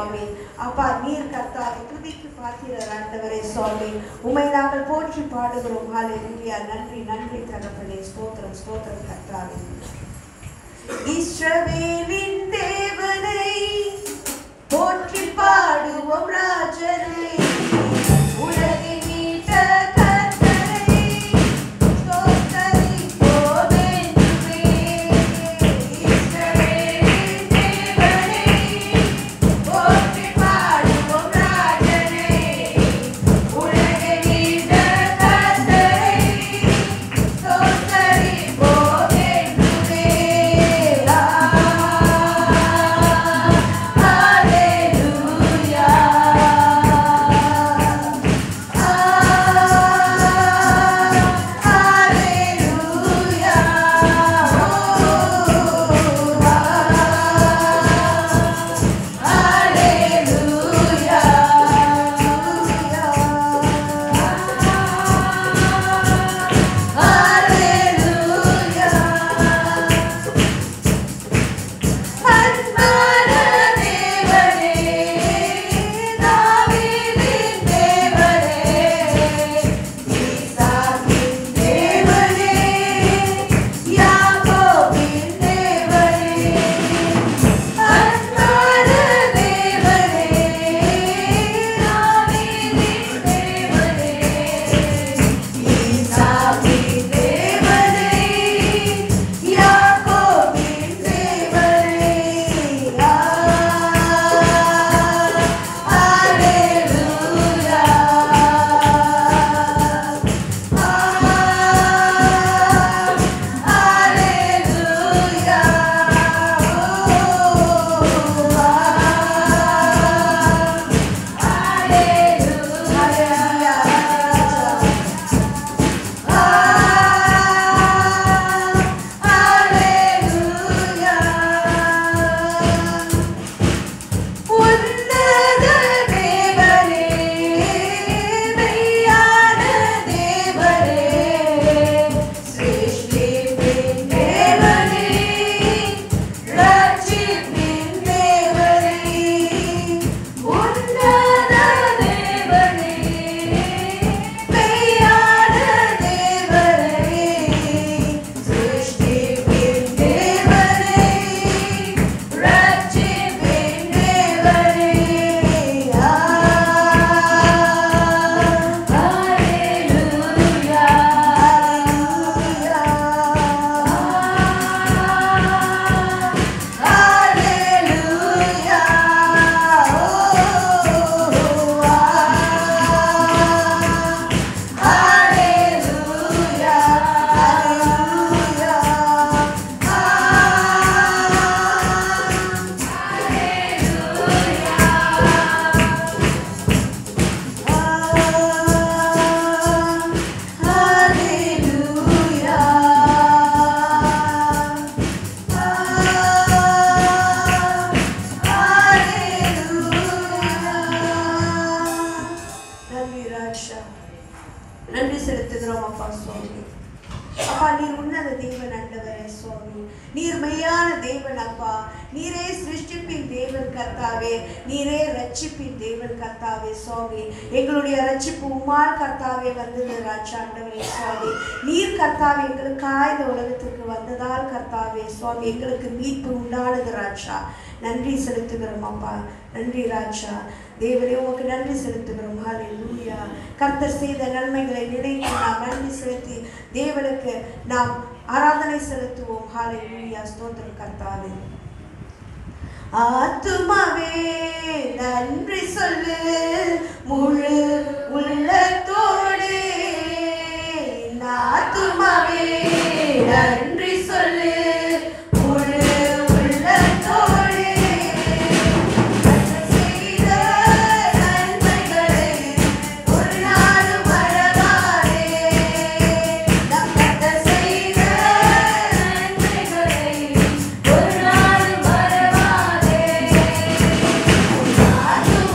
சுவாமி. அப்பா நீர் கர்த்தாவே துதிக்கு பாத்திரர் ஆண்டவரே சுவாமி. உம்மை நாங்கள் போற்றி பாடுகிறோம். ஹல்லேலூயா. நன்றி நன்றி தகப்பனே. ஸ்தோத்திரம் ஸ்தோத்திரம் கர்த்தாவே. இஸ்ரவேலின் தேவனை போற்றி பாடுவோம் ராஜனை. உலகை மீட்ட கர்த்தரை ஸ்தோத்தரிப்போம் என்றுமே. இஸ்ரவேலின் தேவனை போற்றி பாடுவோம் ராஜனை. உலகை மீட்ட கர்த்தரை ஸ்தோத்தரிப்போம் என்றுமே. நன்றி செலுத்துகிறோம் அப்பா சுவாமி. அப்பா நீர் உன்னத தேவன் ஆண்டவரே சுவாமி. நீர் மெய்யான தேவன் அப்பா. நீரே சிருஷ்டிப்பின் தேவன் கர்த்தாவே. நீரே ரட்சிப்பின் தேவன் கர்த்தாவே சுவாமி. எங்களுடைய ரட்சிப்பு உம்மால் கர்த்தாவே வந்தது ராஜா ஆண்டவரே சுவாமி. நீர் கர்த்தாவே எங்களுக்காக இந்த உலகத்துக்கு வந்ததால் கர்த்தாவே சுவாமி எங்களுக்கு மீட்பு உண்டானது ராஜா. நன்றி செலுத்துகிறோம் அப்பா. நன்றி ராஜா. தேவனே உமக்கு நன்றி செலுத்துகிறோம். ஹல்லேலூயா. கர்த்தர் செய்த நன்மைகளை நினைத்து நாம் நன்றி செலுத்தி தேவனுக்கு நாம் ஆராதனை செலுத்துவோம். ஹல்லேலூயா. ஸ்தோத்திரம் கர்த்தாவே. ஆத்துமாவே நன்றி சொல்லு முழு உள்ளத்தோடு. ஆத்துமாவே நன்றி சொல்லு முழு உள்ளத்தோடு. I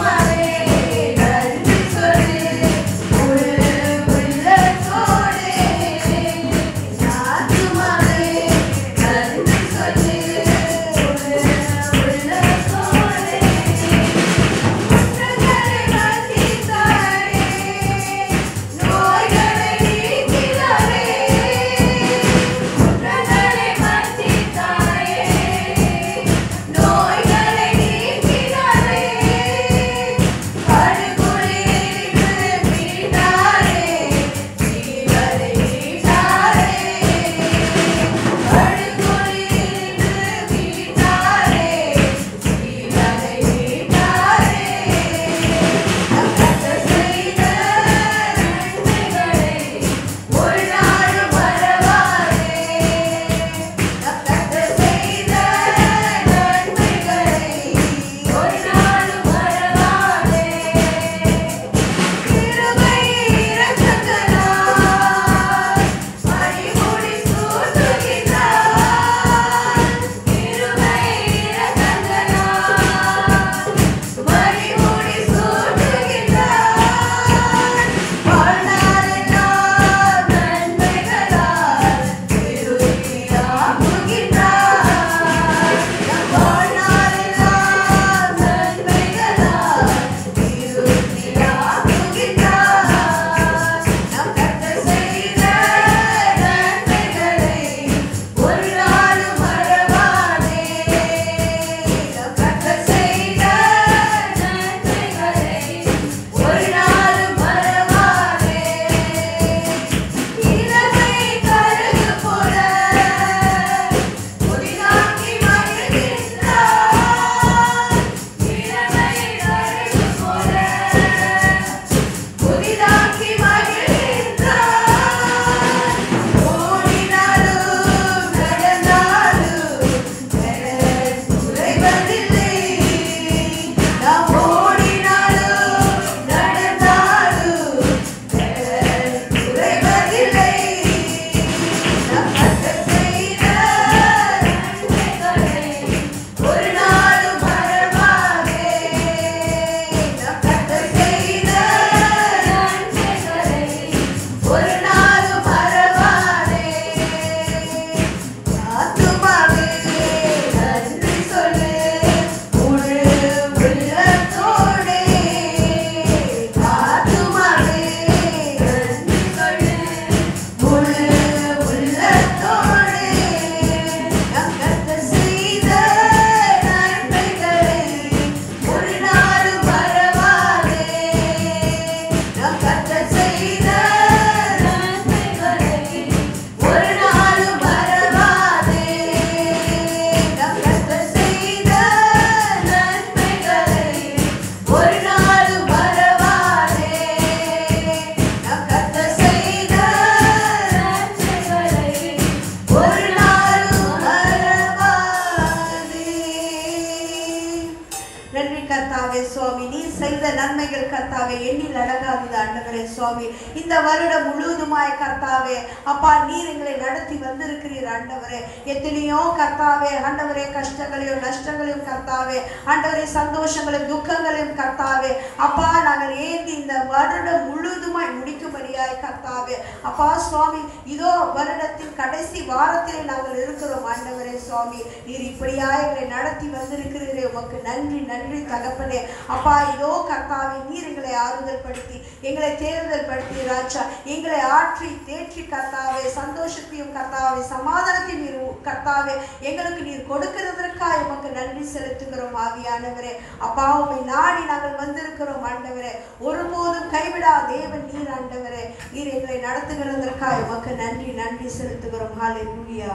நீர் செய்த நன்மைகள் கர்த்தாவே எண்ணில் அடங்காதது ஆண்டவரே சுவாமி. இந்த வருடம் முழுவதுமாய் கர்த்தாவே அப்பா நீர் எங்களை நடத்தி வந்திருக்கிறீர் ஆண்டவரே. எத்தனையோ கர்த்தாவே ஆண்டவரே கஷ்டங்களையும் நஷ்டங்களையும் கர்த்தாவே ஆண்டவரே சந்தோஷங்களையும் துக்கங்களையும் கர்த்தாவே அப்பா நாங்கள் ஏந்தி இந்த வருடம் முழுவதுமாய் முடிக்கும்படியாய் கர்த்தாவே அப்பா சுவாமி இதோ வருடத்தின் கடைசி வாரத்திலே நாங்கள் இருக்கிறோம் ஆண்டவரே சுவாமி. நீர் இப்படியாய் எங்களை நடத்தி வந்திருக்கிறீரே உமக்கு நன்றி நன்றி தகப்பனே. அப்பா இதோ கர்த்தாவே நீர் எங்களை ஆறுதல் படுத்தி எங்களை தேர்தல் படுத்தி ராஜா எங்களை ஆற்றி தேற்றி கர்த்தாவே சந்தோஷத்தையும் கர்த்தாவே சமாதானத்தையும் நீர் கர்த்தாவே எங்களுக்கு நீர் கொடுக்கிறதற்காக உமக்கு நன்றி செலுத்துகிறோம் ஆவியானவரே. அப்பா உம்மை நாடி நாங்கள் வந்திருக்கிறோம் ஆண்டவரே. ஒருபோதும் கைவிடா தேவன் நீர் ஆண்டவரே. நீர் எங்களை நடத்துகிறதற்காக உமக்கு நன்றி நன்றி செலுத்துகிறோம். ஹல்லேலூயா.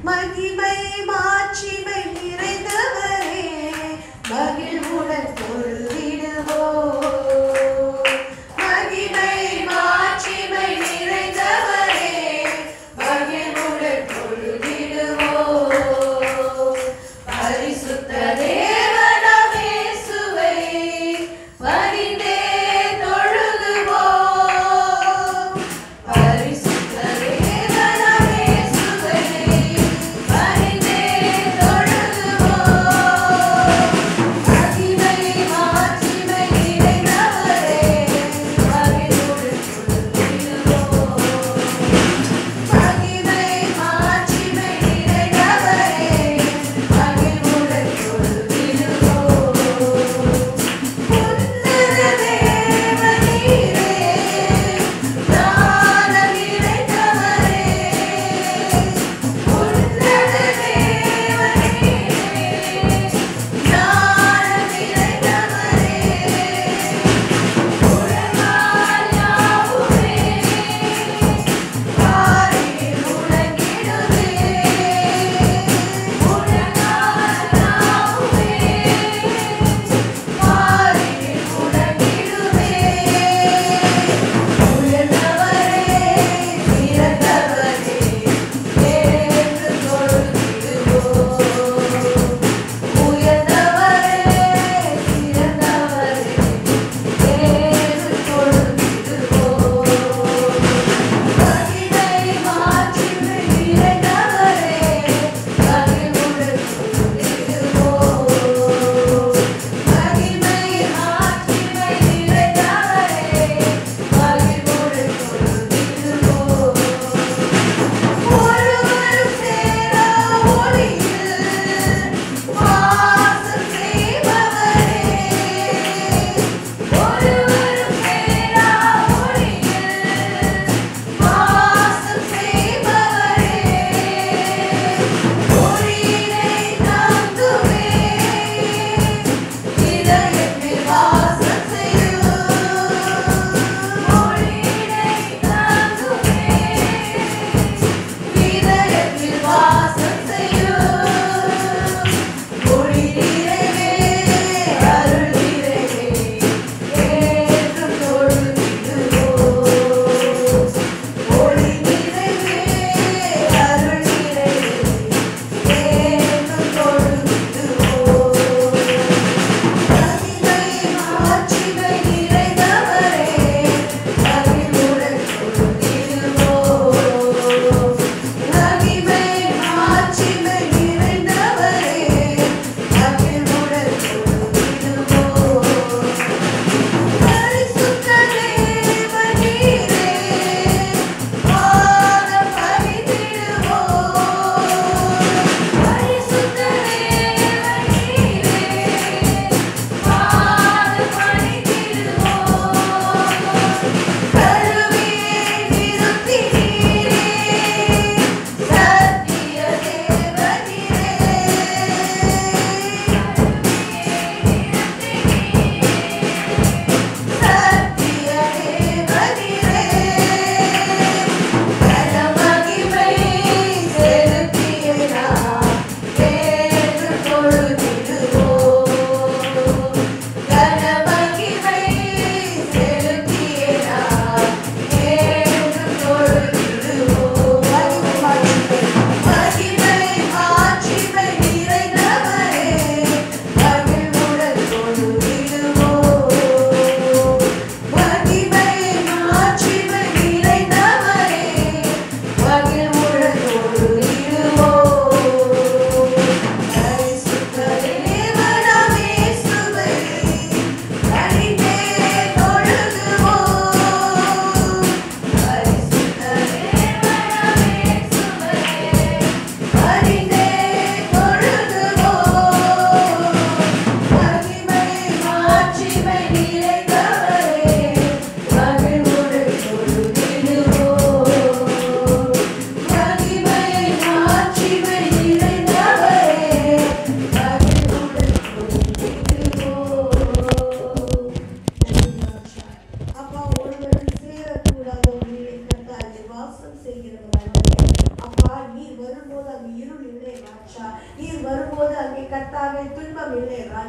மகிமை மாட்சிமை நிறைந்தவரே மகிழ்வுடன் தொழுதிடுவோம். மகிமை மாட்சிமை நிறைந்தவரே மகிழ்வுடன் தொழுதிடுவோம். பரிசுத்த தேவனாம் இயேசுவை பணிந்தே தொழுதுவோம். பரிசுத்த தேவனாம் இயேசுவை பணிந்தே தொழுதுவோம். மகிமை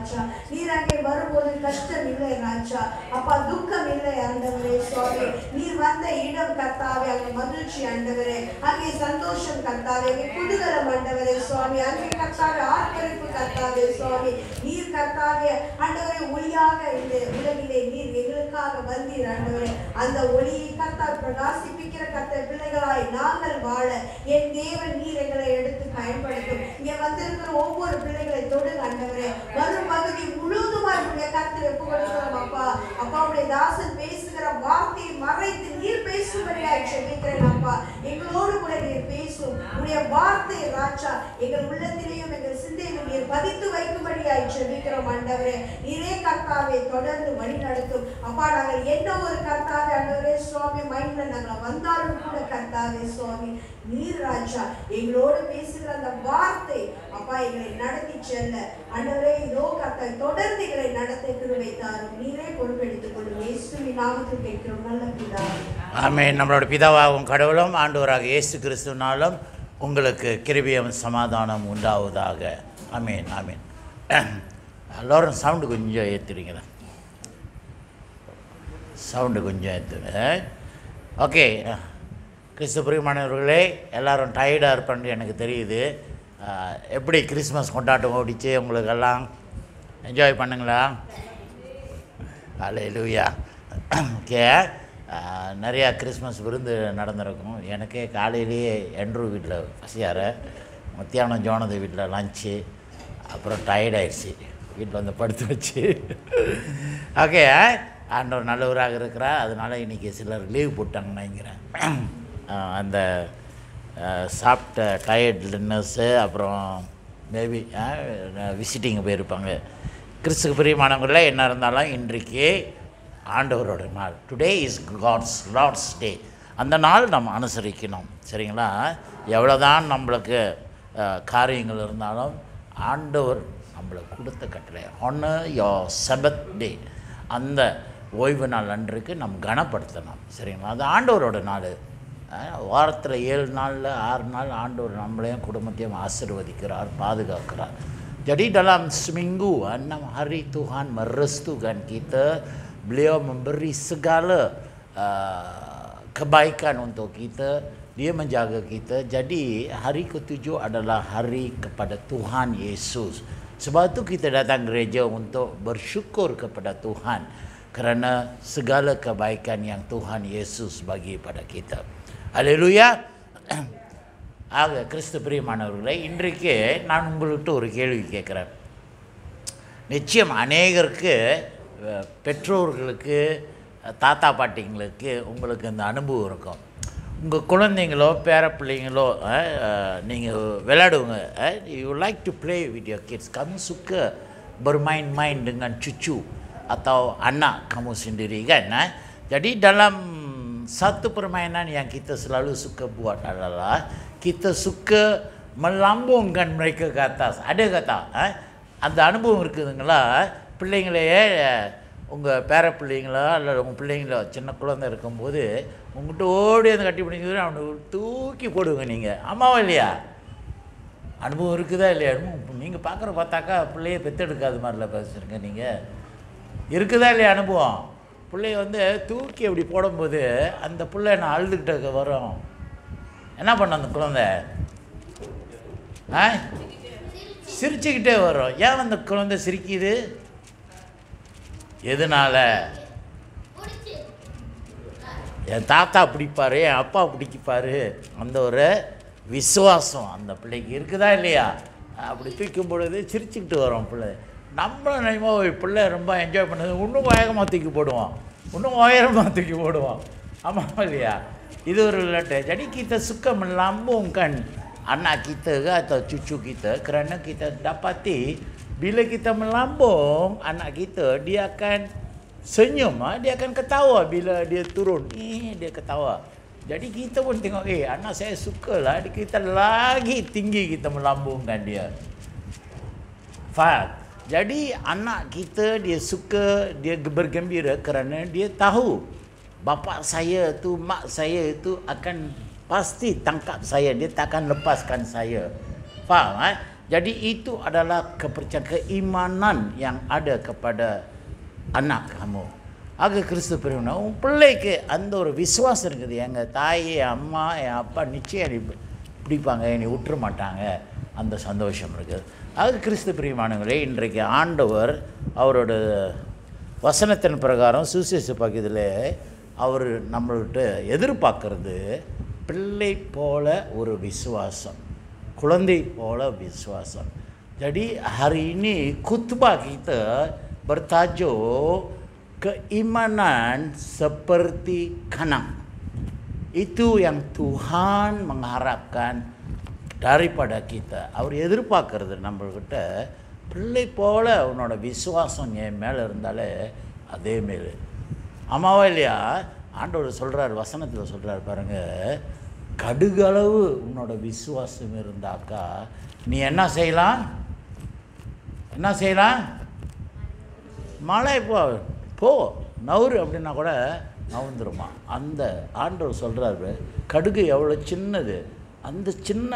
ராஜா. நீர் அங்கே வரும்போது கஷ்டம் இல்லை ராஜா, அப்பா துக்கம் இல்லை ஆண்டவரே சுவாமி. நீர் வந்த இடம் கர்த்தாவே அங்கே மகிழ்ச்சி ஆண்டவரே, அங்கே சந்தோஷம் கர்த்தாவே, அங்கே குதூகலம் ஆண்டவரே சுவாமி, அங்கே கர்த்தாவே ஆர்ப்பரிப்பு கர்த்தாவே சுவாமி. நீர் கர்த்தாவே ஆண்டவரே ஒளியாக இந்த உலகிலே நீர் எங்களுக்காக வந்தீர் ஆண்டவரே. அந்த ஒளியை கர்த்தாவே பிரகாசிப்பிக்கிற கர்த்தர் பிள்ளைகளாய் நாங்கள் வாழ என் தேவன் நீர் எங்களை எடுத்து பயன்படுத்தும். இங்கே வந்திருக்கிற ஒவ்வொரு பிள்ளைகளை தொடுங்க ஆண்டவரே. வரும் பகுதி முழுவதுமாய் உடைய கர்த்தரை புகழ்கிறோம் அப்பா. அப்பாவுடைய தாசன் பேசுகிற வார்த்தையை மறைத்து நீர் பேசும்படியாய் ஜெபிக்கிறேன் அப்பா. எங்களோடு கூட நீர் பேசும் உடைய வார்த்தை ராஜா எங்கள் உள்ளத்திலேயும் எங்கள் சிந்தையிலும் நீர் பதித்து வைக்கும்படியாய் ஜெபிக்கிறோம் ஆண்டவரே. நீரே கர்த்தாவே தொடர்ந்து வழி நடத்தும் அப்பா. நாங்கள் என்ன ஒரு கர்த்தாவே ஆண்டவரே சுவாமி மைண்ட்ல நாங்கள் வந்தாலும் கூட கர்த்தாவே சுவாமி நீர் ராஜா எங்களோடு பேசுகிற அந்த வார்த்தை அப்பா எங்களை நடத்தி செல்ல ஆண்டவரே இதோ கர்த்தாவே தொடர்ந்து எங்களை நடத்த கிருபை தாரும். நீரே பொறுப்பெடுத்துக் கொள்ளும். இயேசுவின் நாமத்தில் கேட்கிறோம் நல்ல பிதாவே. ஆமென். நம்மளோட பிதாவாகும் கடவுளும் ஆண்டவராக இயேசு கிறிஸ்துவினாலும் உங்களுக்கு கிருபையும் சமாதானம் உண்டாவதாக. ஆமென் ஆமென். எல்லோரும் சவுண்டு கொஞ்சம் ஏற்றுறீங்களா? சவுண்டு கொஞ்சம் ஏற்றுங்க. ஓகே. கிறிஸ்து பிரியமானவர்களே, எல்லோரும் டயர்டாக இருப்பான்னு எனக்கு தெரியுது. எப்படி கிறிஸ்மஸ் கொண்டாட்டம் ஓடிச்சு? உங்களுக்கெல்லாம் என்ஜாய் பண்ணுங்களா? அல்லேலூயா. ஓகே. நிறையா கிறிஸ்மஸ் விருந்து நடந்திருக்கும். எனக்கே காலையிலேயே என்ட்ரூ வீட்டில் பசியார, மத்தியானம் ஜோனது வீட்டில் லஞ்சு, அப்புறம் டயர்டாயிடுச்சு வீட்டில் வந்து படுத்து வச்சு. ஓகே. ஆண்டவர் நல்லவராக இருக்கிறார். அதனால் இன்றைக்கி சிலர் லீவ் போட்டாங்கன்னு நினைக்கிறேன். அந்த சாப்பிட்ட டயர்ட்னஸ்ஸு, அப்புறம் மேபி விசிட்டிங் போயிருப்பாங்க. கிறிஸ்துக்கு பிரியமானவங்கள என்ன இருந்தாலும் இன்றைக்கு ஆண்டவரோட நாள். Today is Lord's day. அந்த நாள் நம்ம அனுசரிக்கணும். சரிங்களா? எவ்வளோதான் நம்மளுக்கு காரியங்கள் இருந்தாலும் ஆண்டவர் நம்மளுக்கு கொடுத்த கட்டளை ஆனர் யோர் சபத் டே. அந்த ஓய்வு நாள் அன்றைக்கு நம்ம கனப்படுத்தணும். சரிங்களா? அது ஆண்டவரோட நாள். வாரத்தில் 7 நாளில் 6 நாள் ஆண்டவர் நம்மளையும் குடும்பத்தையும் ஆசீர்வதிக்கிறார், பாதுகாக்கிறார். Jadi dalam seminggu 6 hari Tuhan merestukan kita, beliau memberi segala kebaikan untuk kita, dia menjaga kita. Jadi hari ke-7 adalah hari kepada Tuhan Yesus. Sebab itu kita datang gereja untuk bersyukur kepada Tuhan kerana segala kebaikan yang Tuhan Yesus bagi pada kita. Haleluya. ஆக கிறிஸ்து பிரியமானவர்களே, இன்றைக்கு நான் உங்கள்கிட்ட ஒரு கேள்வி கேட்குறேன். நிச்சயம் அநேகருக்கு, பெற்றோர்களுக்கு, தாத்தா பாட்டிங்களுக்கு உங்களுக்கு இந்த அனுபவம் இருக்கும். உங்கள் குழந்தைங்களோ பேரப்பிள்ளைங்களோ நீங்கள் விளையாடுவங்க, you like to play with your kids. kamu suka bermain-main dengan cucu atau anak kamu sendiri kan. Jadi dalam satu permainan yang kita selalu suka buat adalah kita suka melambungkan mereka ke atas. Ada kata அந்த அனுபவம் இருக்குதுங்களா? பிள்ளைங்களையே உங்கள் பேர பிள்ளைங்களா இல்லை உங்கள் பிள்ளைங்களோ சின்ன குழந்தை இருக்கும்போது உங்கள்கிட்ட ஓடி அந்த கட்டி பிடிக்கிறது அவனை தூக்கி போடுங்க நீங்கள். ஆமாவா இல்லையா? அனுபவம் இருக்குதா இல்லையா? நீங்கள் பார்த்தாக்கா பிள்ளைய பெற்றெடுக்காத மாதிரில பேசுகிறீங்க. நீங்கள் இருக்குதா இல்லையா அனுபவம்? பிள்ளைய வந்து தூக்கி அப்படி போடும்போது அந்த பிள்ளை நான் அழுதுகிட்ட வரும். என்ன பண்ண அந்த குழந்தை? சிரிச்சுக்கிட்டே வரும். ஏன் அந்த குழந்தை சிரிக்குது? எதனால்? என் தாத்தா பிடிப்பார், என் அப்பா பிடிப்பார், அந்த ஒரு விசுவாசம் அந்த பிள்ளைக்கு இருக்குதா இல்லையா? அப்படி தூக்கும் பொழுது சிரிச்சுக்கிட்டு வரும் பிள்ளை. நம்மளும் நினைமோ பிள்ளை ரொம்ப என்ஜாய் பண்ணது இன்னும் வேகமாக தூக்கி போடுவோம், இன்னும் உயரமாக தூக்கி போடுவோம். ஆமாம் இல்லையா? இது ஒரு விளையாட்டு. Jadi kita suka melambungkan anak kita ke atau cucu kita kerana kita dapati bila kita melambung anak kita, dia akan senyum, dia akan ketawa bila dia turun. Dia ketawa. Jadi kita pun tengok, anak saya sukalah, kita lagi tinggi kita melambungkan dia. Faham? Jadi anak kita dia suka, dia bergembira kerana dia tahu bapa saya tu, mak saya tu akan pasti tangkap saya, dia takkan lepaskan saya. Faham? Jadi itu adalah kepercayaan, keimanan yang ada kepada anak kamu. ஆக கிறிஸ்து பிரிவுனா உன் பிள்ளைக்கு அந்த ஒரு விசுவாசம் இருக்குது. எங்கள் தாய் அம்மா என் அப்பா நிச்சயம் என்னை பிடிப்பாங்க, என்னை விட்டுற மாட்டாங்க, அந்த சந்தோஷம் இருக்குது. ஆக கிறிஸ்து பிரியமானவர்களே, இன்றைக்கு ஆண்டவர் அவரோட வசனத்தின் பிரகாரம் சுவிசேஷ பகுதியில் அவர் நம்மள்கிட்ட எதிர்பார்க்கறது பிள்ளை போல ஒரு விசுவாசம், குழந்தை போல விசுவாசம். Jadi hari ini khutbah kita bertajuk keimanan seperti kanak. Itu yang Tuhan mengharapkan daripada kita. அவர் எதிர்பார்க்கறது நம்மள்கிட்ட பிள்ளை போல உன்னோட விசுவாசம் என் மேலே இருந்தாலே அதே மேலே. ஆமாவா இல்லையா? ஆண்டவர் சொல்கிறார், வசனத்தில் சொல்கிறார் பாருங்கள், கடுகளவு உன்னோட விசுவாசம் இருந்தாக்கா நீ என்ன செய்யலாம்? என்ன செய்யலாம்? மழை போ நவுறு அப்படின்னா கூட நவுந்துருமா. அந்த ஆண்டவர் சொல்கிறாரு, கடுகு எவ்வளோ சின்னது, அந்த சின்ன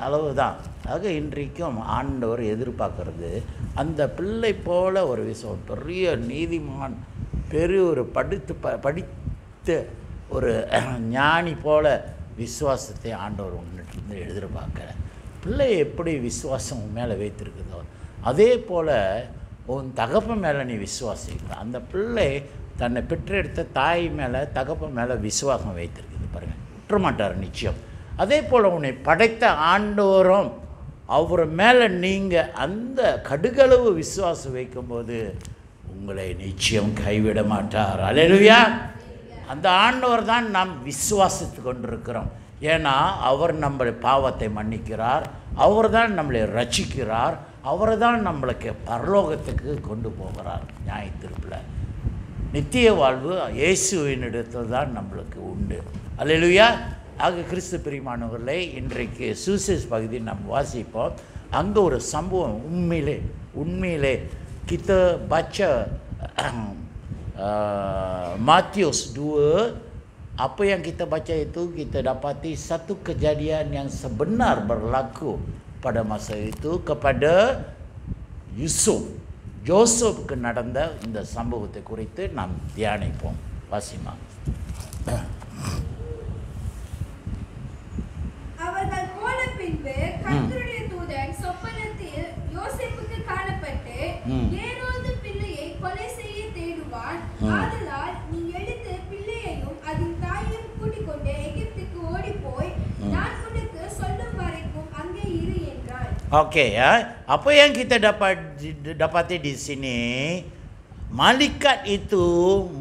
அளவு தான். ஆக இன்றைக்கும் ஆண்டவர் எதிர்பார்க்கறது அந்த பிள்ளை போல ஒரு விஷயம், பெரிய நீதிமான், பெரிய ஒரு படித்த ஒரு ஞானி போல விசுவாசத்தை ஆண்டவர் உன்னிட்டு எதிர்பார்க்கற. பிள்ளை எப்படி விசுவாசம் மேலே வைத்திருக்குதோ அதே போல் உன் தகப்பன் மேலே நீ விசுவாசிக்கிற. அந்த பிள்ளை தன்னை பெற்றெடுத்த தாய் மேலே தகப்பன் மேலே விசுவாசம் வைத்திருக்குது பாருங்கள், விட்டுற மாட்டார் நிச்சயம். அதே போல் உன்னை படைத்த ஆண்டவரும் அவர் மேலே நீங்கள் அந்த கடுகளவு விசுவாசம் வைக்கும்போது உங்களை நிச்சயம் கைவிட மாட்டார். அல்லேலூயா. அந்த ஆண்டவர் தான் நாம் விசுவாசித்து கொண்டிருக்கிறோம். ஏன்னா அவர் நம்மளை பாவத்தை மன்னிக்கிறார், அவர் தான் நம்மளை ரட்சிக்கிறார், அவர் தான் நம்மளுக்கு பரலோகத்துக்கு கொண்டு போகிறார். நியாய தீர்ப்பில் நித்திய வாழ்வு இயேசுவினிடத்தில் தான் நம்மளுக்கு உண்டு. அல்லேலூயா. ஆக கிறிஸ்து பிரியமானவர்களே, இன்றைக்கு சுவிசேஷ பகுதி நாம் வாசிப்போம். அங்கே ஒரு சம்பவம் உண்மையிலே kita baca Matius 2, apa yang kita baca itu kita dapati satu kejadian yang sebenar berlaku pada masa itu kepada யோசேப்புக்கு நடந்த இந்த சம்பவத்தை குறித்து நாம் தியானிப்போம். வாசிமா. அவர்கள் போன பின்பு கர்த்தருடைய தூதன் சொப்பனத்தில் யோசேப்புக்கு காணப்பட்டு, ஏரோது பிள்ளையை கொலை செய்ய தேடுவான், ஆதலால் நீ எழுந்து பிள்ளையையும் அதன் தாயையும் கூட்டிக் கொண்டு எகிப்துக்கு ஓடிப்போய் நான் உனக்கு சொல்லும் வரைக்கும் அங்கே இரு என்றான். Okey ya, apa yang kita dapati di sini, malaikat itu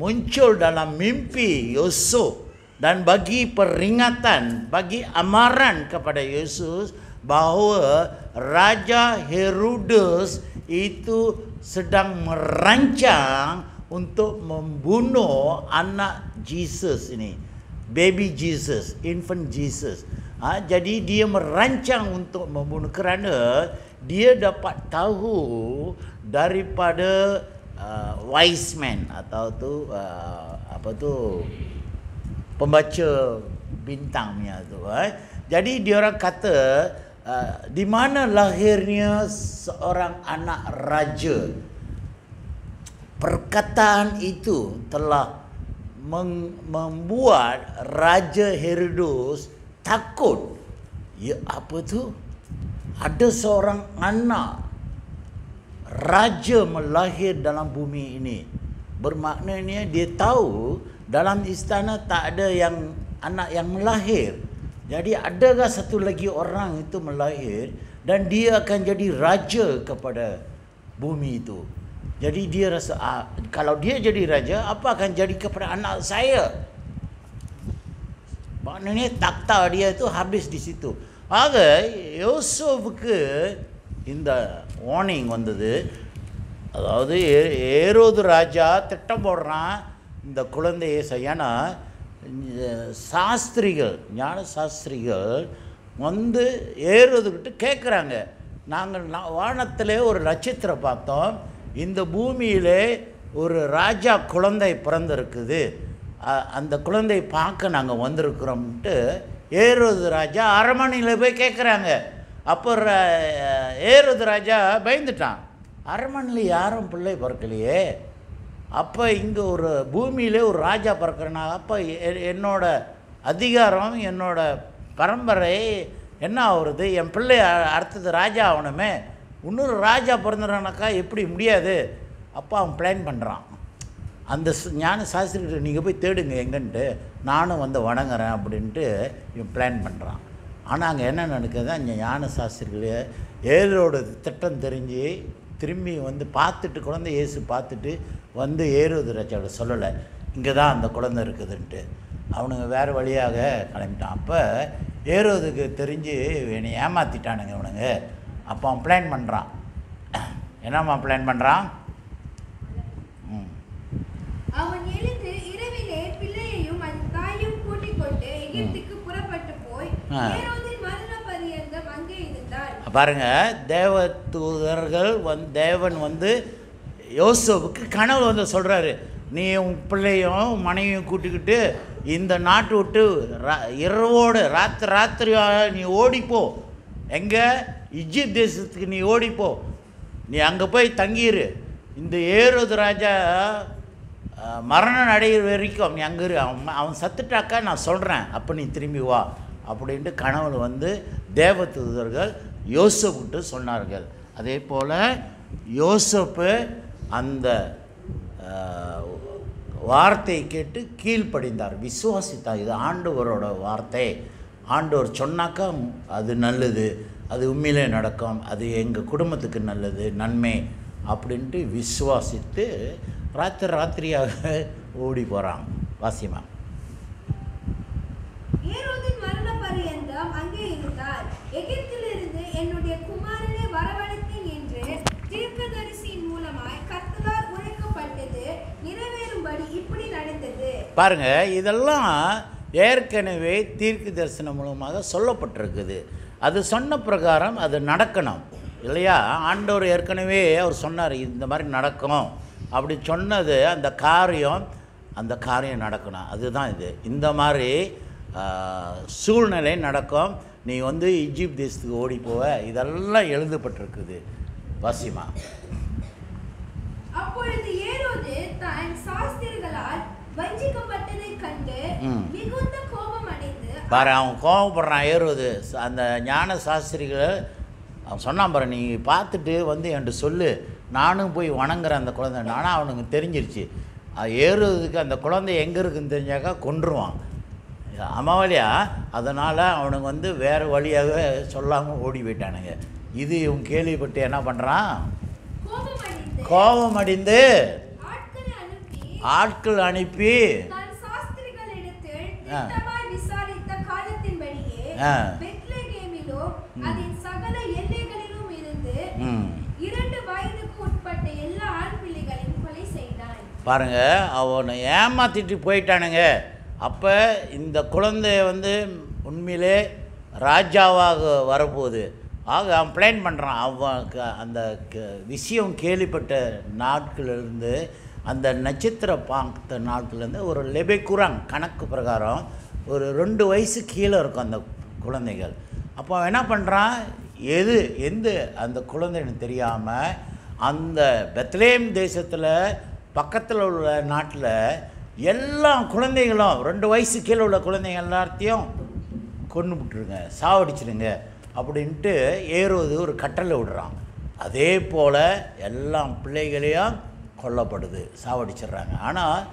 muncul dalam mimpi Yusuf dan bagi peringatan, bagi amaran kepada Yesus bahawa Raja Herodes itu sedang merancang untuk membunuh anak Jesus ini, baby Jesus, infant Jesus. Jadi dia merancang untuk membunuh kerana dia dapat tahu daripada wise man atau pembaca bintangnya tu. Jadi dia orang kata di mana lahirnya seorang anak raja. Perkataan itu telah membuat Raja Herodes takut. Ya, apa tu? Ada seorang anak raja melahir dalam bumi ini. Bermaknanya dia tahu dalam istana tak ada anak yang melahir. Jadi adakah satu lagi orang itu melahir dan dia akan jadi raja kepada bumi itu. Jadi dia rasa kalau dia jadi raja, apa akan jadi kepada anak saya? Maknanya takhta dia itu habis di situ. ஆக யோசேப்புக்கு இந்த warning வந்தது. அதாவது ஏரோது ராஜா திட்டம் போடுறான் இந்த குழந்தையை ஏன்னா சாஸ்திரிகள், ஞான சாஸ்திரிகள் வந்து ஏரோதுக்கிட்ட கேட்குறாங்க, நாங்கள் வானத்திலே ஒரு நட்சத்திரம் பார்த்தோம், இந்த பூமியிலே ஒரு ராஜா குழந்தை பிறந்திருக்குது, அந்த குழந்தை பார்க்க நாங்கள் வந்திருக்கிறோம்ட்டு ஏரோது ராஜா அரண்மனையில் போய் கேட்குறாங்க. அப்போ ஏரோது ராஜா பயந்துட்டான். அரண்மனையில் யாரும் பிள்ளை பிறக்கலையே, அப்போ இங்கே ஒரு பூமியிலே ஒரு ராஜா பிறக்கிறனா, அப்போ என்னோட அதிகாரம் என்னோட பரம்பரை என்ன ஆகுறது, என் பிள்ளை அடுத்தது ராஜா ஆகணுமே, இன்னொரு ராஜா பிறந்துறானாக்கா எப்படி முடியாது. அப்போ அவன் பிளான் பண்ணுறான். அந்த ஞான சாஸ்திரிகிட்ட நீங்கள் போய் தேடுங்க எங்கன்ட்டு, நானும் வந்து வணங்குறேன் அப்படின்ட்டு இவன் பிளான் பண்ணுறான். ஆனால் அங்கே என்ன நடக்குதுன்னா, இங்கே ஞான சாஸ்திரிகளே ஏரோட திட்டம் தெரிஞ்சு திரும்பி வந்து பார்த்துட்டு, குழந்தை இயேசு பார்த்துட்டு வந்து ஏரோது ராஜாவோட சொல்லலை இங்கே தான் அந்த குழந்தை இருக்குதுன்ட்டு. அவனுங்க வேறு வழியாக கிளம்பிட்டான். அப்போ ஏரோதுக்கு தெரிஞ்சு என்னை ஏமாற்றிட்டானுங்க இவனுங்க. அப்போ அவன் பிளான் பண்ணுறான். என்னம்மா பிளான் பண்ணுறான்? அவன் எழுந்து இரவிலே பிள்ளையையும் அதன் தாயையும் கூட்டிக் கொண்டு எகிப்துக்கு புறப்பட்டு போய் ஏரோதின் மரண பரியந்தம் அங்கே இருந்தார். பாருங்க, தேவ தூதர்கள் தேவன் வந்து யோசேப்புக்கு கனவு வந்து சொல்கிறாரு, நீ உன் பிள்ளையும் மனைவியும் கூட்டிக்கிட்டு இந்த நாட்டு விட்டு இரவோடு ராத்திரி நீ ஓடிப்போ. எங்கே? இஜிப்ட் தேசத்துக்கு நீ ஓடிப்போ. நீ அங்கே போய் தங்கிடு. இந்த ஏரோது ராஜா மரணம் அடைகிற வரைக்கும் நீ அங்கே இரு. அவன் சத்துட்டாக்கா நான் சொல்கிறேன், அப்போ நீ திரும்பி வா அப்படின்ட்டு கனவுல வந்து தேவ தூதர்கள் யோசேப்புட்டு சொன்னார்கள். அதே போல் யோசேப்பு அந்த வார்த்தையை கேட்டு கீழ்ப்படிந்தார், விசுவாசித்தார். இது ஆண்டவரோட வார்த்தை, ஆண்டவர் சொன்னாக்கா அது நல்லது, அது உண்மையிலே நடக்கும், அது எங்கள் குடும்பத்துக்கு நல்லது, நன்மை அப்படின்ட்டு விசுவாசித்து ராத்திரியாக ஓடி போகிறாங்க. வாசியமா. ஏரோதின் மரண பரியந்தம் அங்கே இருந்தார். எகிப்திலிருந்து என்னுடைய குமாரனை வரவழைத்தேன் என்று தீர்க்கதரிசியின் மூலமாய் கர்த்தரால் உரைக்கப்பட்டது நிறைவேறும்படி இப்படி நடந்தது. பாருங்க, இதெல்லாம் ஏற்கனவே தீர்க்க தரிசனம் மூலமாக சொல்லப்பட்டிருக்குது. அது சொன்ன பிரகாரம் அது நடக்கணும் இல்லையா? ஆண்டவர் ஏற்கனவே அவர் சொன்னார் இந்த மாதிரி நடக்கும் அப்படி சொன்னது, அந்த காரியம் நடக்கணும். அதுதான் இது. இந்த மாதிரி சூழ்நிலை நடக்கும். நீ வந்து இஜிப்ட் தேசத்துக்கு ஓடி போவ, இதெல்லாம் எழுதப்பட்டிருக்குது. வாசிமா. அப்பொழுது ஏரோது தன் சாஸ்திரிகளால் வஞ்சிக்கப்பட்டதை கண்டு மிகுந்த கோபம் அடைந்து பாரு, அவன் கோபப்படுறான். ஏரோது அந்த ஞான சாஸ்திரிகள் அவன் சொன்னான் பாரு, நீ பார்த்துட்டு வந்து என்கிட்ட சொல்லு, நானும் போய் வணங்குறேன் அந்த குழந்தை. நானும் அவனுக்கு தெரிஞ்சிருச்சு. ஏறுறதுக்கு அந்த குழந்தை எங்கே இருக்குன்னு தெரிஞ்சாக்கா கொன்றுவான் அமாவலியா. அதனால் அவனுக்கு வந்து வேறு வழியாக சொல்லாமல் ஓடி போயிட்டானுங்க. இது இவன் கேள்விப்பட்டு என்ன பண்ணுறான்? கோபம் அடைந்து ஆட்கள் அனுப்பி பாருங்க, அவனை ஏமாத்திட்டு போயிட்டானுங்க. அப்போ இந்த குழந்தைய வந்து உண்மையிலே ராஜாவாக வரப்போகுது. ஆக அவன் பிளான் பண்ணுறான். அவனுக்கு அந்த விஷயம் கேள்விப்பட்ட நாட்களிலிருந்து, அந்த நட்சத்திர பார்த்த நாட்கள்லேருந்து ஒரு லெபெக்குரான் கணக்கு பிரகாரம் ஒரு 2 வயசு கீழே இருக்கும் அந்த குழந்தைகள். அப்போ அவன் என்ன பண்ணுறான், எந்த அந்த குழந்தைன்னு தெரியாமல் அந்த பெத்லேம் தேசத்தில் பக்கத்தில் உள்ள நாட்டில் எல்லா குழந்தைகளும் 2 வயசு கீழே உள்ள குழந்தைங்க எல்லாத்தையும் கொன்று விட்டுருங்க, சாவடிச்சிடுங்க அப்படின்ட்டு ஏரோது ஒரு கட்டளை விடுறான். அதே போல் எல்லா பிள்ளைகளையும் கொல்லப்படுது, சாவடிச்சிடுறாங்க. ஆனால்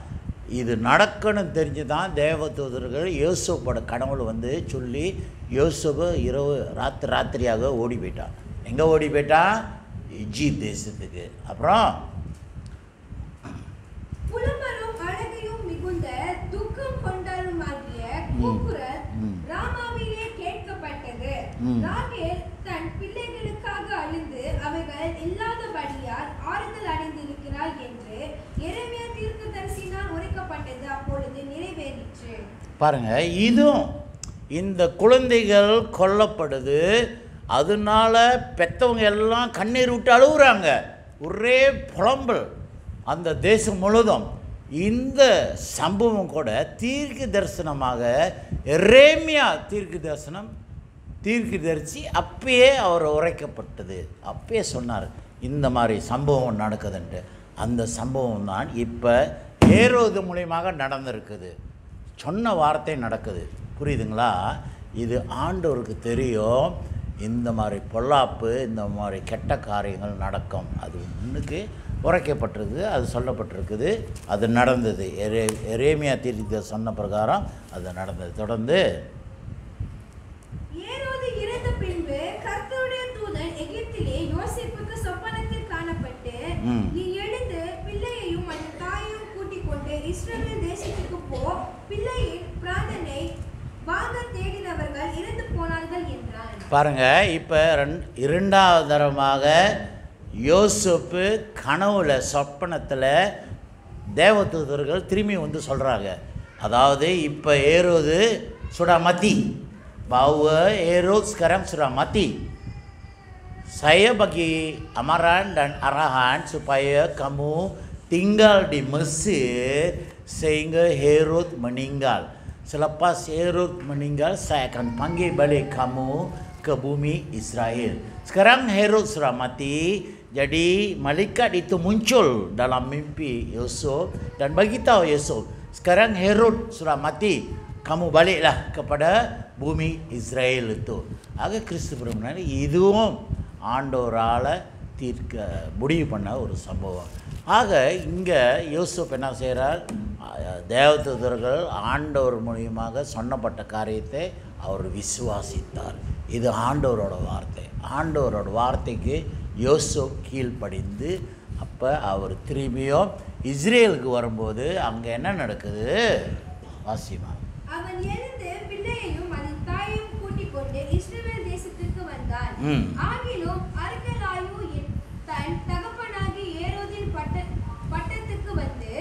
இது நடக்கணும்னு தெரிஞ்சு தான் தேவதூதர்கள் யோசேப்போட கனவுல வந்து சொல்லி யோசேப்பு இரவு ராத்திரியாக ஓடி போயிட்டான். எங்கே ஓடி போயிட்டான்? எகிப்து தேசத்துக்கு. அப்புறம் புலம்பலும் அழகையும் மிகுந்த துக்கம் கொண்டாலுமாகிய கூக்குரல் ராமாவிலே கேட்கப்பட்டது. ராகேல் தன் பிள்ளைகளுக்காக அழுது அவைகள் இல்லாதபடியால் ஆறுதல் அடைந்திருக்கிறாள் என்று எரேமியா தீர்க்கதரிசியினால் உரைக்கப்பட்டது அப்பொழுது நிறைவேறிற்று. பாருங்க, இதுவும் இந்த குழந்தைகள் கொல்லப்படுது. அதனால பெற்றவங்க எல்லாம் கண்ணீர் விட்டு அழுகுறாங்க. ஒரே புலம்பல் அந்த தேசம் முழுதும். இந்த சம்பவம் கூட தீர்க்க தரிசனமாக எரேமியா தீர்க்க தரிசனம் தீர்க்கதரிசி அப்பயே அவர் உரைக்கப்பட்டது, அப்பயே சொன்னார் இந்த மாதிரி சம்பவம் நடக்குதுன்ட்டு. அந்த சம்பவம் தான் இப்போ ஏரோது மூலியமாக நடந்திருக்குது. சொன்ன வார்த்தை நடக்குது. புரியுதுங்களா? இது ஆண்டவருக்கு தெரியும் இந்த மாதிரி பொல்லாப்பு, இந்த மாதிரி கெட்ட காரியங்கள் நடக்கும். அது முன்னுக்கு உரைக்கப்பட்டிருக்குது, அது சொல்லப்பட்டிருக்குது, அது நடந்தது. எரேமியா தீர்க்கதரிசி சொன்ன பிரகாரம் அது நடந்தது. தொடர்ந்து ஏரோது இறந்த பின்பு கர்த்தருடைய தூதன் எகிப்திலே யோசேப்புக்கு சொப்பனத்தில் காணப்பட்டு, நீ எழுந்து பிள்ளையையும் அந்த தாயையும் கூட்டிக் கொண்டு இஸ்ரவேல் தேசத்துக்கு போ, பிள்ளையின் பிராணனை வாங்க தேடினவர்கள் இறந்து போனார்கள் என்றான். பாருங்க, இப்போ இரண்டாவது தரமாக யோசேப்பு கனவுல சொப்பனத்தில் தேவதூதர்கள் திரும்பி வந்து சொல்கிறாங்க. அதாவது இப்போ ஏரோது sudah mati, bahwa Herod sekarang sudah mati. Saya bagi amaran dan arahan supaya kamu tinggal di Mesir sehingga Herod meninggal. Selepas Herod meninggal, saya akan panggil balik kamu ke bumi Israel. Sekarang Herod sudah mati, jadi malaikat itu muncul dalam mimpi Yusuf dan beritahu Yusuf, sekarang Herod sudah mati, kamu baliklah kepada பூமி Israel itu. ஆக கிறிஸ்து பிறகு இதுவும் ஆண்டவரால் தீர்க்க முடிவு பண்ண ஒரு சம்பவம். ஆக இங்கே யோசேப்பு என்ன செய்கிறார்? தேவதூதர்கள் ஆண்டவர் மூலியமாக சொன்னப்பட்ட காரியத்தை அவர் விசுவாசித்தார். இது ஆண்டவரோட வார்த்தை. ஆண்டவரோட வார்த்தைக்கு யோசேப்பு கீழ்ப்படிந்து அப்போ அவர் திரும்பியும் இஸ்ரேலுக்கு வரும்போது அங்கே என்ன நடக்குது? வாசிமா. அவன் எழுந்து பிள்ளையையும் அதன் தாயையும் கூட்டிக் கொண்டு இஸ்ரவேல் தேசத்திற்கு வந்தான். ஆகிலும் அர்கலாயு தன் தகப்பனாகி ஏரோதின் பட்டத்துக்கு வந்து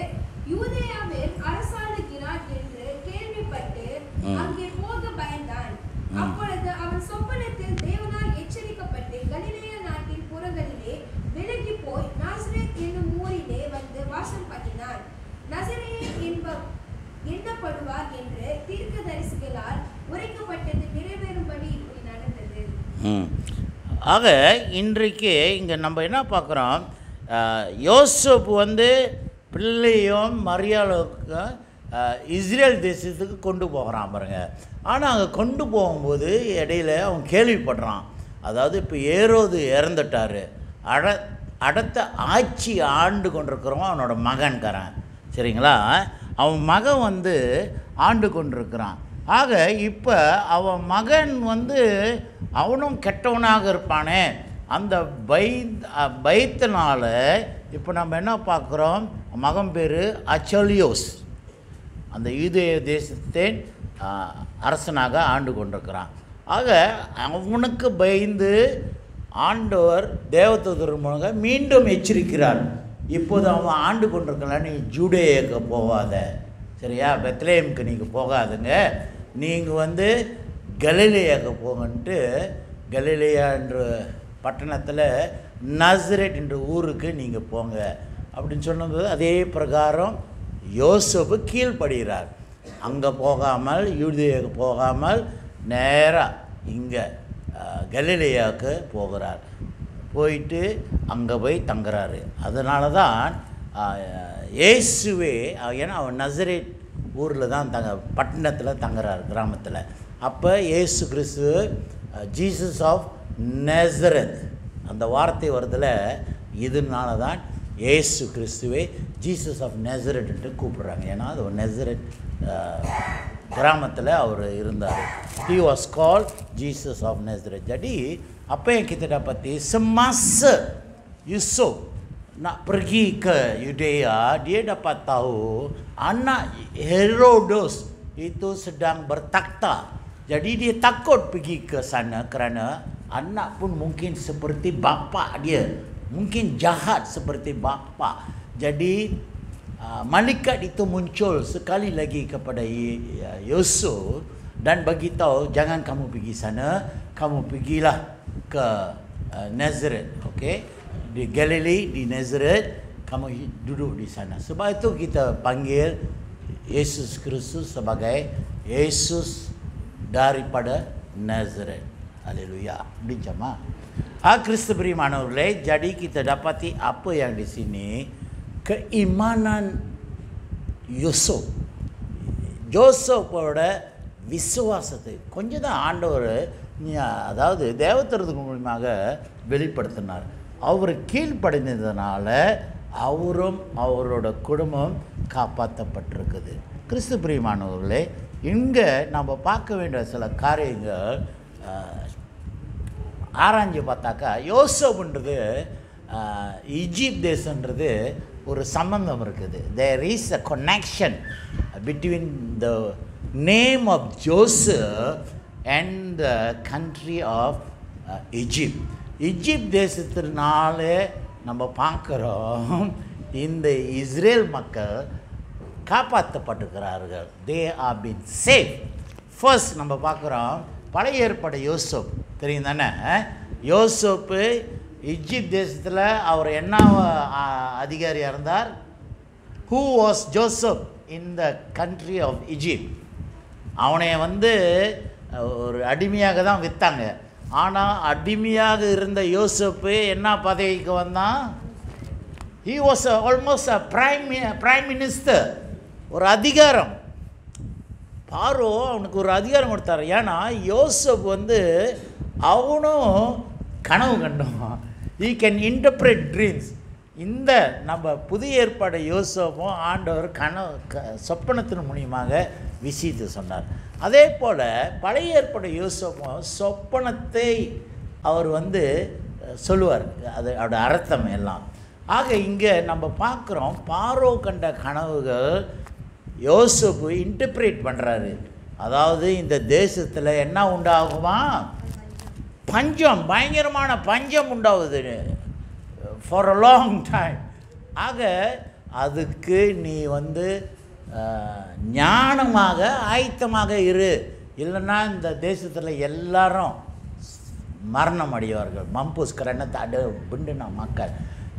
யூதேயாவில் அரசாளுகிறான் என்று கேள்விப்பட்டு அங்கே போக பயந்தான். அப்பொழுது அவன் சொப்பனத்தில் தேவனால் எச்சரிக்கப்பட்டு கலிலேயா நாட்டின் புறங்களிலே விலகி போய் நாசரேத் என்னும் ஊரிலே வந்து வாசம் பண்ணினான். நசரேயன் எண்ணப்படுவார் என்று தீர்க்கதரிசிகளால் உரைக்கப்பட்டது நிறைவேறும்படி இப்படி நடந்தது. ஆக இன்றைக்கு இங்கே நம்ம என்ன பார்க்குறோம்? யோசேப்பு வந்து பிள்ளையும் மரியாளுக்கு இஸ்ரேல் தேசத்துக்கு கொண்டு போகிறான் பாருங்க. ஆனால் அங்கே கொண்டு போகும்போது இடையில அவன் கேள்விப்படுறான். அதாவது இப்போ ஏரோது இறந்துட்டார், அடுத்த ஆட்சி ஆண்டு கொண்டிருக்கிறவன் அவனோட மகன்காரன், சரிங்களா? அவன் மகன் வந்து ஆண்டு கொண்டிருக்கிறான். ஆக இப்போ அவன் மகன் வந்து அவனும் கெட்டவனாக இருப்பானே, அந்த பயத்தினால இப்போ நம்ம என்ன பார்க்குறோம்? மகன் பேர் அச்சலியோஸ், அந்த யூதேய தேசத்தின் அரசனாக ஆண்டு கொண்டிருக்கிறான். ஆக அவனுக்கு பயந்து ஆண்டவர் தேவதூதர் மூலம் மீண்டும் எச்சரிக்கிறார். இப்போது அவன் ஆண்டு கொண்டிருக்கலாம், நீ ஜூடேயுக்கு போகாத, சரியா? பெத்லேயமுக்கு நீங்கள் போகாதுங்க, நீங்கள் வந்து கலிலேயாவுக்கு போங்கன்ட்டு கலிலேயா என்ற பட்டணத்தில் நசரேத் என்ற ஊருக்கு நீங்கள் போங்க அப்படின்னு சொன்னது. அதே பிரகாரம் யோசேப்பு கீழ்ப்படுகிறார். அங்கே போகாமல் யூதேயாவுக்கு போகாமல் நேராக இங்கே கலிலேயாவுக்கு போகிறார். போயிட்டு அங்கே போய் தங்குறாரு. அதனால தான் இயேசுவே, ஏன்னா அவன் நசரேத் ஊரில் தான் பட்டணத்தில் தங்குறார், கிராமத்தில். அப்போ இயேசு கிறிஸ்து ஜீசஸ் ஆஃப் நசரத் அந்த வார்த்தை வருதுல, இதனால தான் இயேசு கிறிஸ்துவே ஜீசஸ் ஆஃப் நசரட்ன்ட்டு கூப்பிட்றாங்க. ஏன்னா அது ஒரு நசரத் கிராமத்தில் அவர் இருந்தார். He was called Jesus of Nazareth. Jadi apa yang kita dapati semasa Yusuf nak pergi ke Yudea, dia dapat tahu anak Herodos itu sedang bertakhta. Jadi dia takut pergi ke sana kerana anak pun mungkin seperti bapa dia, mungkin jahat seperti bapa. Jadi malaikat itu muncul sekali lagi kepada Yusuf dan bagi tahu jangan kamu pergi sana, kamu pergilah ke Nazareth, okey? Di Galilee, di Nazareth, kamu duduk di sana. Sebab itu kita panggil Yesus Kristus sebagai Yesus daripada Nazareth. Haleluya. முடிஞ்சம்மா. Kristo berimanulai, jadi kita dapati apa yang di sini, keimanan Yusuf. யோசேப்போட விசுவாசத்தை கொஞ்சம் தான் ஆண்டவர் அதாவது தேவதூதர்கள் மூலமாக வெளிப்படுத்தினார். அவர் கீழ்ப்படிந்ததுனால அவரும் அவரோட குடும்பம் காப்பாற்றப்பட்டிருக்குது. கிறிஸ்து பிரியமானவர்களே, இங்கே நம்ம பார்க்க வேண்டிய சில காரியங்கள் ஆராய்ஞ்சு பார்த்தாக்கா, யோசேப்புன்றது ஈஜிப்ட் தேசன்றது ஒரு சம்பந்தம் இருக்குது. There is a connection between the name of Joseph and the country of Egypt. Egypt தேசத்தினாலே நம்ம பார்க்குறோம் இந்த இஸ்ரேல் மக்கள் காப்பாற்றப்பட்டிருக்கிறார்கள். they are been saved. First நம்ம பார்க்குறோம் பழைய ஏற்பாடு யோசேப் தெரியும் தானே. யோசேப்பு இஜிப்ட் தேசத்தில் அவர் என்ன அதிகாரியாக இருந்தார்? who was Joseph in the country of Egypt? அவனை ஒரு அடிமையாக தான் விற்றாங்க. ஆனால் அடிமையாக இருந்த யோசேப்பு என்ன பதவிக்கு வந்தான்? he was almost a prime minister. ஒரு அதிகாரம். பார்வோ அவனுக்கு ஒரு அதிகாரம் கொடுத்தாரு. ஏன்னா யோசேப் அவனும் கனவு கண்டான். he can interpret dreams. இந்த நம்ம புதிய ஏற்பாடு யோசேப்பும் ஆண்டவர் சொப்பனத்தின் மூலியமாக விசித்து சொன்னார். அதே போல் பழைய ஏற்பாடு யோசேப்பும் சொப்பனத்தை அவர் சொல்லுவார், அதோட அர்த்தம் எல்லாம். ஆக இங்கே நம்ம பார்க்குறோம் பார்வோ கண்ட கனவுகள் யோசேப்பு இன்டர்பிரேட் பண்ணுறாரு. அதாவது இந்த தேசத்தில் என்ன உண்டாகுமா? பஞ்சம், பயங்கரமான பஞ்சம் உண்டாகுது for a long time. ஆக அதுக்கு நீ ஞானமாக ஆயத்தமாக இரு, இல்லைன்னா இந்த தேசத்தில் எல்லாரும் மரணம் அடைவார்கள். மம்பூஸ் கரணத்தை பிண்டுனா மக்கள்.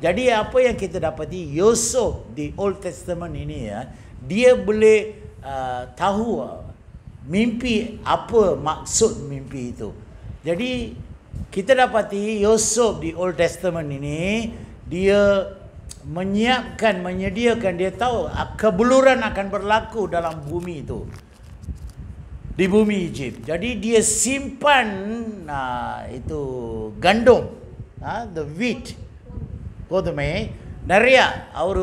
Jadi apa yang kita dapati Yusuf di Old Testament ini ya, dia boleh tahu mimpi apa maksud mimpi itu. Jadi kita dapati Yusuf di Old Testament ini dia menyediakan, dia tahu kebuluran akan berlaku dalam bumi itu, di bumi Egypt. Jadi dia simpan itu gandum, the wheat, கோதுமை நிறையா. அவர்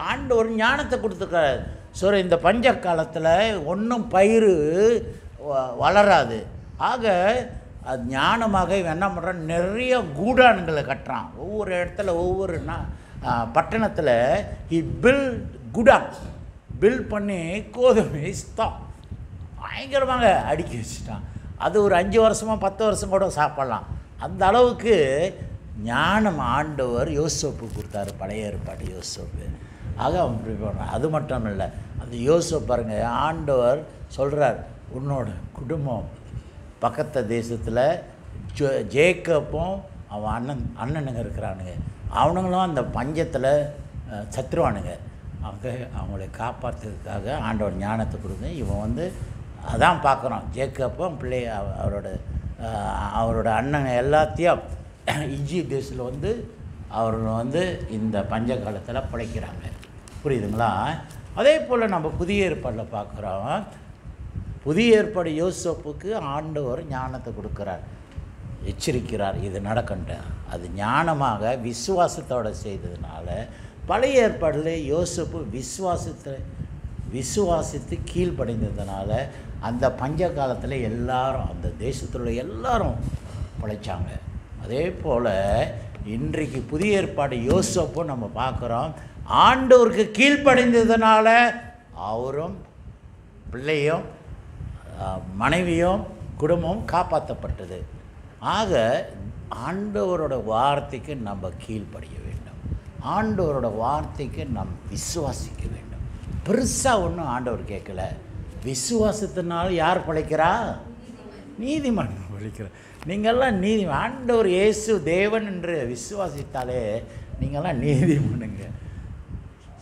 ஆண்டவர் ஞானத்தை கொடுத்துருக்காரு. So இந்த பஞ்ச காலத்தில் ஒன்றும் பயிர் வளராது. ஆக அது ஞானமாக இவன் என்ன பண்ணுறான்? நிறைய கூடான்களை கட்டுறான். ஒவ்வொரு இடத்துல ஒவ்வொரு பட்டணத்தில் பில்ட் பண்ணி கோதுமை பயங்கரமாக அடுக்கி வச்சுட்டான். அது ஒரு 5 வருஷமா 10 வருஷம் கூட சாப்பிட்லாம். அந்த அளவுக்கு ஞானம் ஆண்டவர் யோசேப்பு கொடுத்தாரு, பழைய ஏற்பாடு யோசேப்பு. ஆக அவன் இப்படி பண்ணுறான். அது மட்டும் இல்லை, அந்த யோசேப்பு பாருங்கள், ஆண்டவர் சொல்கிறார், உன்னோட குடும்பம் பக்கத்து தேசத்தில் ஜேக்கப்பும் அவன் அண்ணனுங்க இருக்கிறானுங்க, அவனுங்களும் அந்த பஞ்சத்தில் சத்துருவானுங்க. அவங்களை காப்பாற்றுறதுக்காக ஆண்டவர் ஞானத்தை கொடுங்க. இவன் அதான் பார்க்குறோம், ஜேக்கப்பும் பிள்ளை அவரோட அண்ணன் எல்லாத்தையும் இஜிப்ட் தேசத்தில் அவர் இந்த பஞ்ச காலத்தில் பிழைக்கிறாங்க. புரியுதுங்களா? அதே போல் நம்ம புதிய ஏற்பாடில் பார்க்குறோம். புதிய ஏற்பாடு யோசேப்புக்கு ஆண்டவர் ஞானத்தை கொடுக்குறார், எச்சரிக்கிறார், இது நடக்கண்ட. அது ஞானமாக விசுவாசத்தோடு செய்ததுனால பழைய ஏற்பாடில் யோசேப்பு விசுவாசித்து கீழ்ப்படைந்ததுனால அந்த பஞ்ச காலத்தில் எல்லாரும், அந்த தேசத்தில் உள்ள எல்லாரும் பிழைச்சாங்க. அதே போல் இன்றைக்கு புதிய ஏற்பாடு யோசேப்பும் நம்ம பார்க்குறோம், ஆண்டவருக்கு கீழ்ப்படைந்ததுனால அவரும் பிள்ளையும் மனைவியும் குடும்பமும் காப்பாற்றப்பட்டது. ஆக ஆண்டவரோட வார்த்தைக்கு நம்ம கீழ்ப்படிய வேண்டும், ஆண்டவரோட வார்த்தைக்கு நாம் விசுவாசிக்க வேண்டும். பெருசாக ஒன்றும் ஆண்டவர் கேட்கல. விசுவாசத்தினால யார் பிழைக்கிறா? நீதிமான் பிழைக்கிறார். நீங்கள்லாம் ஆண்டவர் இயேசு தேவன் என்று விசுவாசித்தாலே நீங்கள்லாம் நீதிமானுங்க.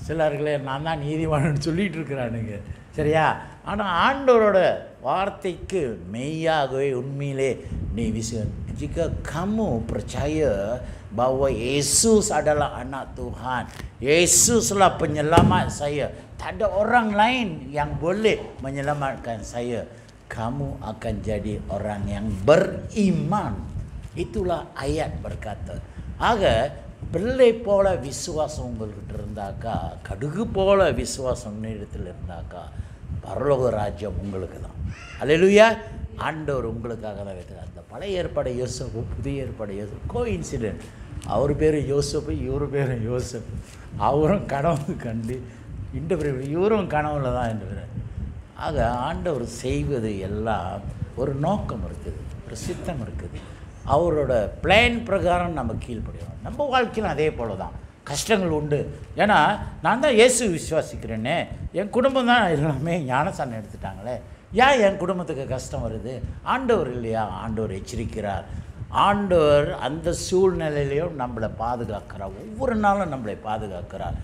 சிலர்களே நான் தான் நீதிமான்னு சொல்லிகிட்டு இருக்கிறானுங்க, சரியா? ஆனால் ஆண்டவரோட வார்த்தைக்கு மெய்யாகவே உண்மையிலே Jika kamu percaya bahawa Yesus adalah anak Tuhan, Yesuslah penyelamat saya, tak ada orang lain yang boleh menyelamatkan saya, kamu akan jadi orang yang beriman. Itulah ayat berkata. ஆக பிள்ளை போல விசுவாசம் உங்களுக்கு இருந்தாக்கா, கடுகு போல விசுவாசம் உன்னிடத்தில் இருந்தாக்கா, பரலோக ராஜ்யம் உங்களுக்கு தான். அல்லேலூயா. ஆண்டவர் உங்களுக்காக தான் வைத்தார். அந்த பழைய ஏற்பாடு யோசப்பு, புதிய ஏற்பாடு யோசப்பு, கோஇன்சிடென்ட். அவர் பேர் யோசப்பு, இவர் பேர் யோசப்பு. அவரும் கனவு கண்டு இன்டர்பிரேட், இவரும் கனவுல தான் இன்டர்பிரேட். ஆக ஆண்டவர் செய்வது எல்லாம் ஒரு நோக்கம் இருக்குது, ஒரு சித்தம் இருக்குது. அவரோட பிளான் பிரகாரம் நம்ம கீழ்ப்படியணும். நம்ம வாழ்க்கையில் அதே போல தான் கஷ்டங்கள் உண்டு. ஏன்னா நான் தான் இயேசு விசுவாசிக்கிறேன்னே, என் குடும்பம் தான் எல்லாமே ஞானசானம் எடுத்துட்டாங்களே, ஏன் என் குடும்பத்துக்கு கஷ்டம் வருது? ஆண்டவர் இல்லையா? ஆண்டவர் எச்சரிக்கிறார். ஆண்டவர் அந்த சூழ்நிலையிலையும் நம்மளை பாதுகாக்கிறார். ஒவ்வொரு நாளும் நம்மளை பாதுகாக்கிறார்.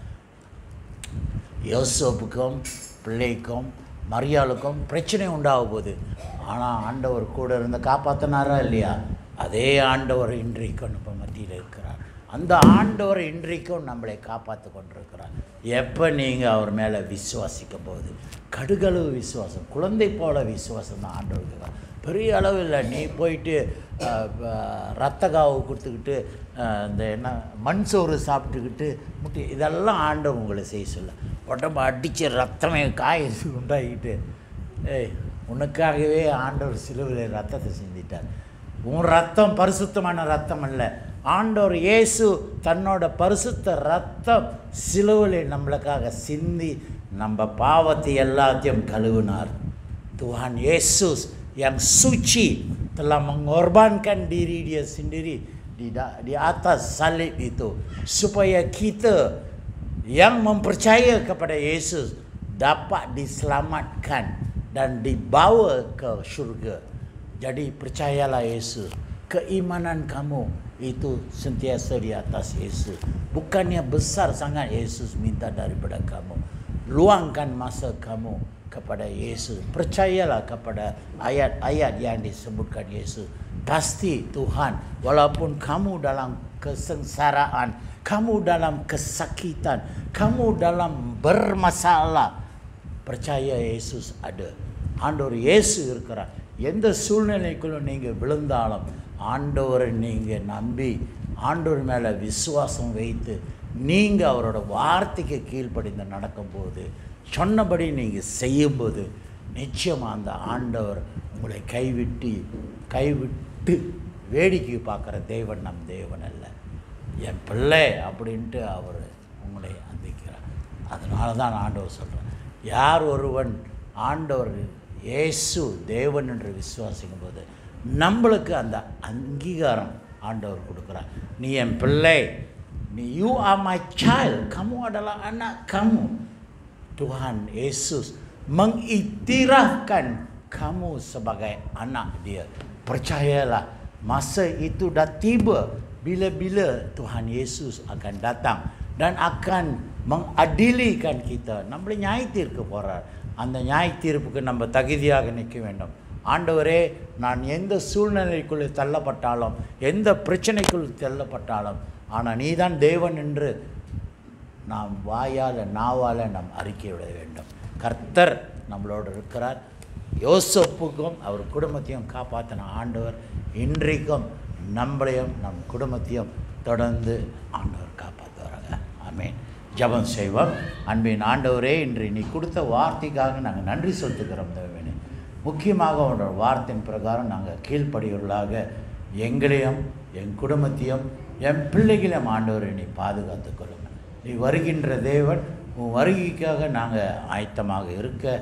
யோசேப்புக்கும் பிள்ளைக்கும் மரியாளுக்கும் பிரச்சனை உண்டாக போகுது. ஆனால் ஆண்டவர் கூட இருந்து காப்பாற்றினாரா இல்லையா? அதே ஆண்டவர் இன்றைக்கும் நம்ம மத்தியில் இருக்கிறார். அந்த ஆண்டவர் இன்றைக்கும் நம்மளை காப்பாற்றி கொண்டிருக்கிறார். எப்போ நீங்கள் அவர் மேலே விசுவாசிக்க போகுது, கடுகளவு விசுவாசம், குழந்தை போல விசுவாசம் தான் ஆண்டவருக்கு. பெரிய அளவு இல்லை. நீ போயிட்டு ரத்த காவு கொடுத்துக்கிட்டு இந்த என்ன மண் சோறு சாப்பிட்டுக்கிட்டு முட்டி இதெல்லாம் ஆண்டவர் உங்களை செய்ய சொல்ல. உடம்பு அடித்து ரத்தமே காய உண்டாகிட்டு, உனக்காகவே ஆண்டவர் சிலுவையில் ரத்தத்தை சிந்திட்டார். உன் ரத்தம் பரிசுத்தமான ரத்தம் அல்ல. ஆண்டவர் இயேசு தன்னோட பரிசுத்த ரத்தம் சிலுவையில் நம்மளுக்காக சிந்தி நம்ம பாவத்தை எல்லாத்தையும் கழுவினார். Tuhan Yesus yang suci telah mengorbankan diri dia sendiri di atas salib itu, supaya kita yang mempercaya kepada Yesus dapat diselamatkan dan dibawa ke syurga. Jadi percayalah Yesus. Keimanan kamu itu sentiasa di atas Yesus. Bukannya besar sangat Yesus minta daripada kamu. Luangkan masa kamu kepada Yesus. Percayalah kepada ayat-ayat yang disebutkan Yesus. Pasti Tuhan, walaupun kamu dalam kesengsaraan, kamu dalam kesakitan, kamu dalam bermasalah, percaya Yesus ada. ஆண்டவர் இயேசு இருக்கிறார். எந்த சூழ்நிலைக்குள்ளும் நீங்கள் விழுந்தாலும் ஆண்டவரை நீங்கள் நம்பி ஆண்டவர் மேலே விசுவாசம் வைத்து நீங்கள் அவரோட வார்த்தைக்கு கீழ்ப்படிந்து நடக்கும்போது, சொன்னபடி நீங்கள் செய்யும்போது, நிச்சயமாக அந்த ஆண்டவர் உங்களை கைவிட்டு வேடிக்கை பார்க்குற தேவன் நம் தேவன் அல்ல. என் பிள்ளை அப்படின்ட்டு அவர் உங்களை அந்திக்கிறார். அதனால தான் ஆண்டவர் சொல்கிறேன், யார் ஒருவன் ஆண்டவர் இயேசு தேவன் என்று விசுவாசிக்கும் போது நம்மளுக்கு அந்த அங்கீகாரம் ஆண்டவர் கொடுக்குறார். நீ என் பிள்ளை, நீ you are my child, kamu adalah anak kamu. Tuhan Yesus mengiktirafkan kamu sebagai anak dia. Percayalah, masa itu dah tiba bila-bila Tuhan Yesus akan datang dan akan mengadilikan kita. நம்மளை நியாய தீர்க்க போறார். அந்த நியாய தீர்ப்புக்கு நம்ம தகுதியாக நிற்க வேண்டும். ஆண்டவரே, நான் எந்த சூழ்நிலைக்குள்ளே தள்ளப்பட்டாலும், எந்த பிரச்சனைக்குள் தள்ளப்பட்டாலும், ஆனால் நீதான் தேவன் என்று நாம் வாயால் நாவால் நாம் அறிக்கை விட வேண்டும். கர்த்தர் நம்மளோடு இருக்கிறார். யோசேப்புக்கும் அவர் குடும்பத்தையும் காப்பாற்றின ஆண்டவர் இன்றைக்கும் நம்மளையும் நம் குடும்பத்தையும் தொடர்ந்து ஆண்டவர் காப்பாற்ற வராங்க. ஆமென். ஜெபம் செய்வோம். அன்பின் ஆண்டவரே, இன்று நீ கொடுத்த வார்த்தைக்காக நாங்கள் நன்றி செலுத்துகிறோம். தேவனே, முக்கியமாக உன்னோட வார்த்தையின் பிரகாரம் நாங்கள் கீழ்ப்படியுள்ளாக எங்களையும் என் குடும்பத்தையும் என் பிள்ளைகளையும் ஆண்டவரை நீ பாதுகாத்து கொள்ளுங்கள். நீ வருகின்ற தேவன், உன் வருகைக்காக நாங்கள் ஆயத்தமாக இருக்க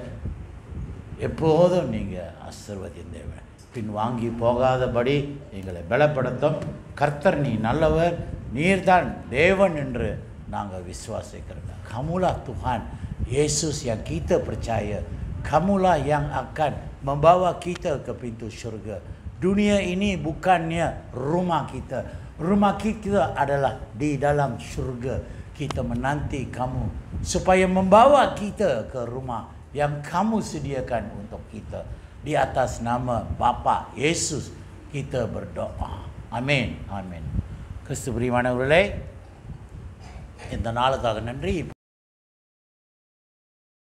எப்போதும் நீங்கள் ஆசீர்வதியும் தேவன். பின் வாங்கி போகாதபடி எங்களை பலப்படுத்தும். கர்த்தர் நீ நல்லவர், நீர்தான் தேவன் என்று நாங்கள் விசுவாசிக்கிறோம். Kamulah Tuhan Yesus yang kita percaya. Kamulah yang akan membawa kita ke pintu syurga. Dunia ini bukannya rumah kita. Rumah kita adalah di dalam syurga. Kita menanti kamu supaya membawa kita ke rumah yang kamu sediakan untuk kita. Di atas nama Bapa Yesus kita berdoa. Amin, amin. கிறிஸ்து பிரியமானவர்களே, இந்த நாளுக்காக நன்றி.